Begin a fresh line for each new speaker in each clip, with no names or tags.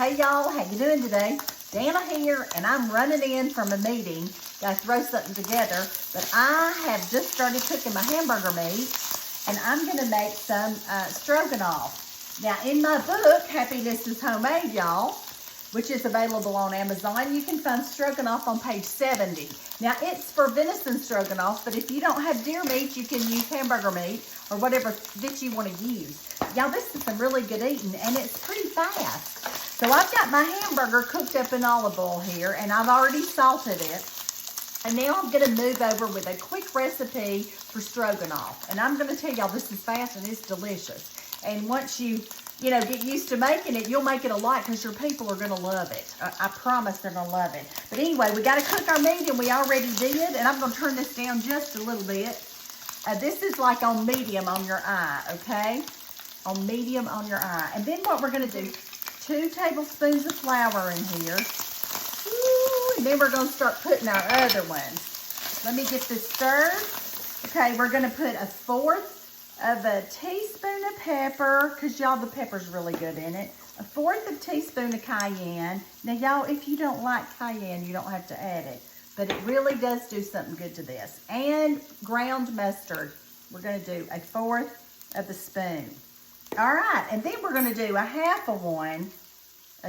Hey y'all, how you doing today? Dana here, and I'm running in from a meeting. Gotta throw something together, but I have just started cooking my hamburger meat, and I'm gonna make some stroganoff. Now, in my book, Happiness is Homemade, y'all, which is available on Amazon, you can find stroganoff on page 70. Now, it's for venison stroganoff, but if you don't have deer meat, you can use hamburger meat or whatever that you want to use. Y'all, this is some really good eating, and it's pretty fast. So I've got my hamburger cooked up in olive oil here, and I've already salted it. And now I'm gonna move over with a quick recipe for stroganoff. And I'm gonna tell y'all, this is fast and it's delicious. And once you get used to making it, you'll make it a lot because your people are gonna love it. I promise they're gonna love it. But anyway, we gotta cook our meat, and we already did. And I'm gonna turn this down just a little bit. This is like on medium on your eye, okay? On medium on your eye. And then what we're gonna do, 2 tablespoons of flour in here. Ooh, and then we're gonna start putting our other ones. Let me get this stirred. Okay, we're gonna put 1/4 of a teaspoon of pepper, because y'all, the pepper's really good in it. 1/4 of a teaspoon of cayenne. Now y'all, if you don't like cayenne, you don't have to add it, but it really does do something good to this. And ground mustard, we're gonna do 1/4 of a spoon. All right, and then we're gonna do 1/2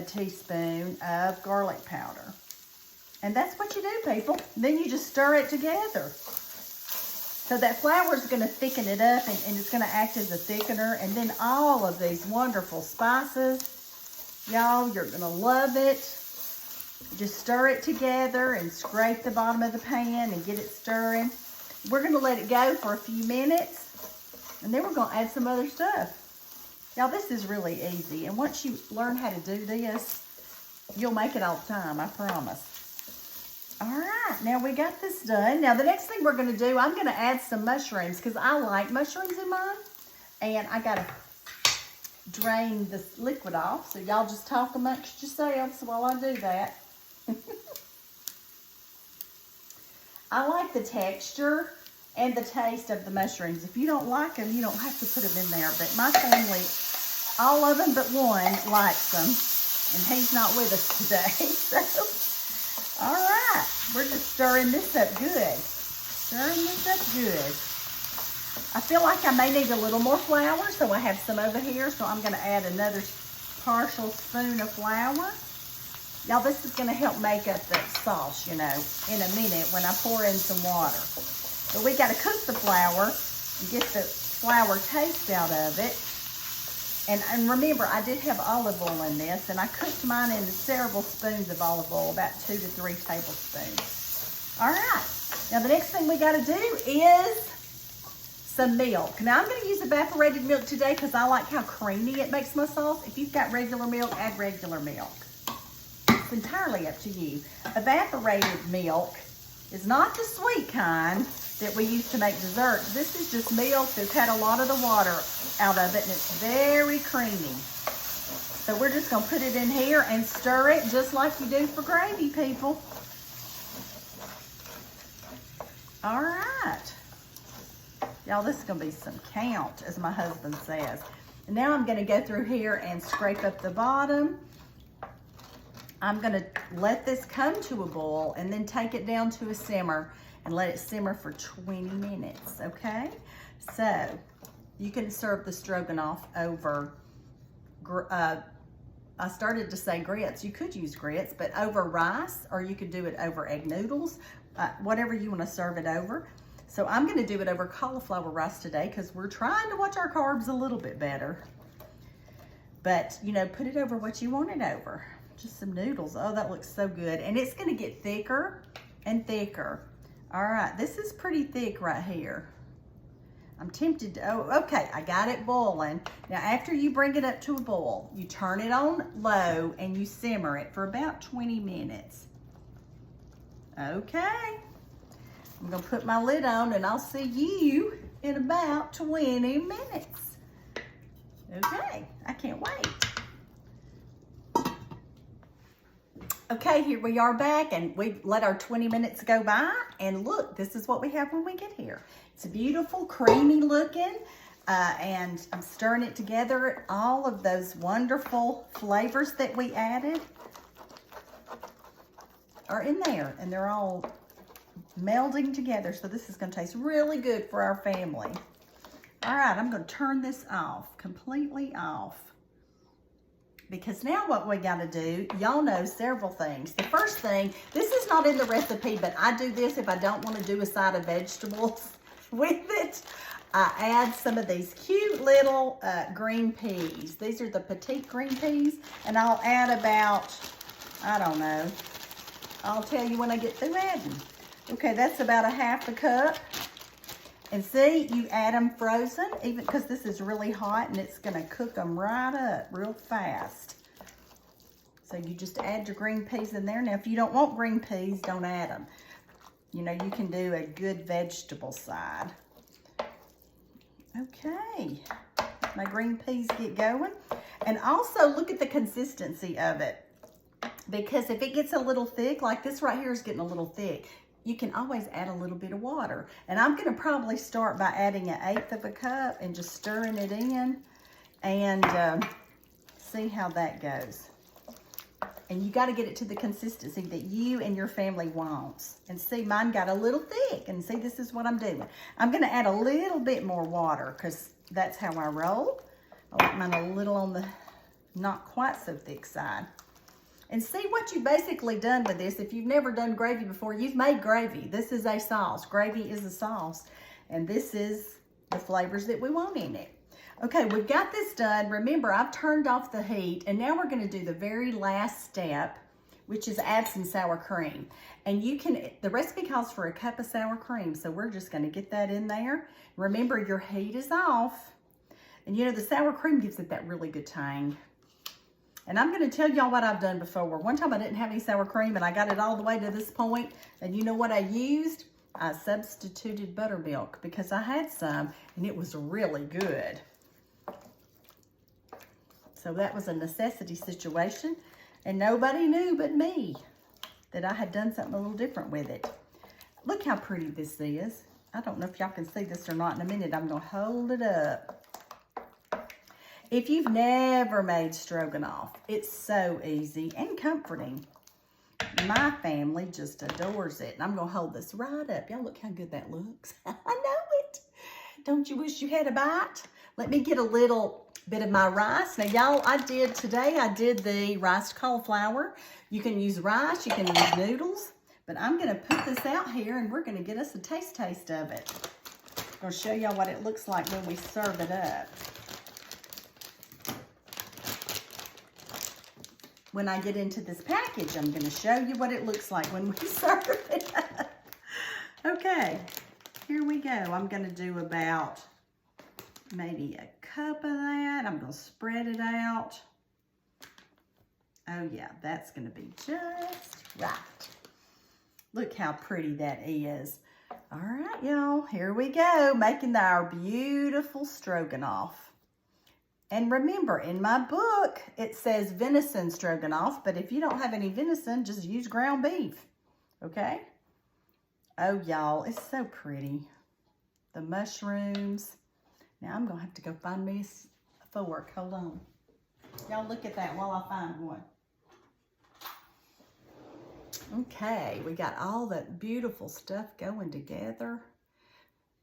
teaspoon of garlic powder. And that's what you do, people. Then you just stir it together. So that flour is gonna thicken it up, and it's gonna act as a thickener. And then all of these wonderful spices, y'all, you're gonna love it. Just stir it together and scrape the bottom of the pan and get it stirring. We're gonna let it go for a few minutes, and then we're gonna add some other stuff. Y'all, this is really easy. And once you learn how to do this, you'll make it all the time, I promise. All right, now we got this done. Now the next thing we're gonna do, I'm gonna add some mushrooms because I like mushrooms in mine. And I gotta drain this liquid off. So y'all just talk amongst yourselves while I do that. I like the texture and the taste of the mushrooms. If you don't like them, you don't have to put them in there. But my family, all of them but one, likes them. And he's not with us today, so. All right, we're just stirring this up good. Stirring this up good. I feel like I may need a little more flour, so I have some over here. So I'm gonna add another partial spoon of flour. Y'all, this is gonna help make up the sauce, in a minute when I pour in some water. But we gotta cook the flour and get the flour taste out of it. And remember, I did have olive oil in this, and I cooked mine in several spoons of olive oil, about 2 to 3 tablespoons. All right, now the next thing we gotta do is some milk. Now I'm gonna use evaporated milk today because I like how creamy it makes my sauce. If you've got regular milk, add regular milk. It's entirely up to you. Evaporated milk is not the sweet kind that we use to make dessert. This is just milk that's had a lot of the water out of it, and it's very creamy. So we're just gonna put it in here and stir it just like you do for gravy, people. All right. Y'all, this is gonna be some count, as my husband says. And now I'm gonna go through here and scrape up the bottom. I'm gonna let this come to a boil and then take it down to a simmer and let it simmer for 20 minutes, okay? So, you can serve the stroganoff over, I started to say grits. You could use grits, but over rice, or you could do it over egg noodles, whatever you wanna serve it over. So I'm gonna do it over cauliflower rice today because we're trying to watch our carbs a little bit better. But, put it over what you want it over. Just some noodles. Oh, that looks so good. And it's gonna get thicker and thicker. All right, this is pretty thick right here. I'm tempted to, oh, okay, I got it boiling. Now, after you bring it up to a boil, you turn it on low and you simmer it for about 20 minutes. Okay, I'm gonna put my lid on and I'll see you in about 20 minutes. Okay, I can't wait. Okay, here we are back, and we let our 20 minutes go by, and look, this is what we have when we get here. It's beautiful, creamy looking. And I'm stirring it together. All of those wonderful flavors that we added are in there, and they're all melding together. So this is going to taste really good for our family. All right, I'm going to turn this off, completely off. Because now what we got to do, y'all know several things. The first thing, this is not in the recipe, but I do this if I don't want to do a side of vegetables with it. I add some of these cute little green peas. These are the petite green peas, and I'll add about, I don't know, I'll tell you when I get through adding. Okay, that's about a half a cup. And see, you add them frozen, even because this is really hot and it's gonna cook them right up real fast. So you just add your green peas in there. Now, if you don't want green peas, don't add them. You know, you can do a good vegetable side. Okay, my green peas get going. And also look at the consistency of it. Because if it gets a little thick, like this right here is getting a little thick, you can always add a little bit of water. And I'm gonna probably start by adding 1/8 of a cup and just stirring it in and see how that goes. And you gotta get it to the consistency that you and your family wants. And see, mine got a little thick, and see, this is what I'm doing. I'm gonna add a little bit more water because that's how I roll. I like mine a little on the not quite so thick side. And see what you've basically done with this. If you've never done gravy before, you've made gravy. This is a sauce. Gravy is a sauce. And this is the flavors that we want in it. Okay, we've got this done. Remember, I've turned off the heat. And now we're going to do the very last step, which is add some sour cream. And you can, the recipe calls for 1 cup of sour cream. So we're just going to get that in there. Remember, your heat is off. And you know, the sour cream gives it that really good tang. And I'm going to tell y'all what I've done before. One time I didn't have any sour cream and I got it all the way to this point. And you know what I used? I substituted buttermilk because I had some and it was really good. So that was a necessity situation. And nobody knew but me that I had done something a little different with it. Look how pretty this is. I don't know if y'all can see this or not. In a minute, I'm going to hold it up. If you've never made stroganoff, it's so easy and comforting. My family just adores it. And I'm going to hold this right up. Y'all look how good that looks. I know it. Don't you wish you had a bite? Let me get a little bit of my rice. Now, y'all, I did the rice cauliflower. You can use rice. You can use noodles. But I'm going to put this out here and we're going to get us a taste of it. I'm going to show y'all what it looks like when we serve it up. When I get into this package, I'm going to show you what it looks like when we serve it up. Okay, here we go. I'm going to do about maybe 1 cup of that. I'm going to spread it out. Oh yeah, that's going to be just right. Look how pretty that is. All right, y'all, here we go, making our beautiful stroganoff. And remember, in my book, it says venison stroganoff, but if you don't have any venison, just use ground beef, okay? Oh, y'all, it's so pretty. The mushrooms. Now, I'm going to have to go find me a fork. Hold on. Y'all look at that while I find one. Okay, we got all that beautiful stuff going together.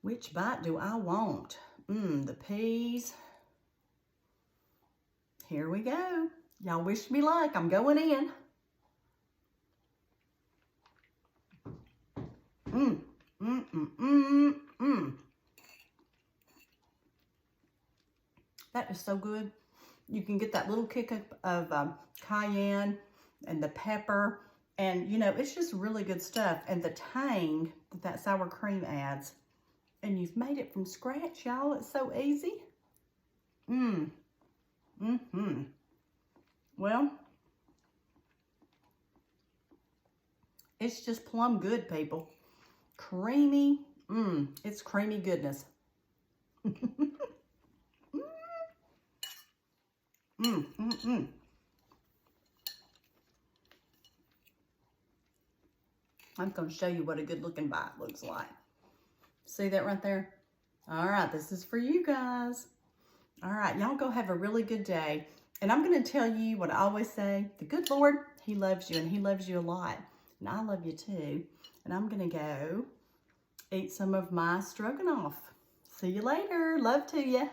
Which bite do I want? The peas. Here we go. Y'all wish me luck. I'm going in. That is so good. You can get that little kick of cayenne and the pepper. And, you know, it's just really good stuff. And the tang that sour cream adds. And you've made it from scratch, y'all. It's so easy. Well, it's just plum good, people. Creamy. It's creamy goodness. I'm going to show you what a good looking bite looks like. See that right there?
All right, this is for you guys. All right, y'all go have a really good day. And I'm going to tell you what I always say. The good Lord, he loves you, and he loves you a lot. And I love you too. And I'm going to go eat some of my stroganoff. See you later. Love to you.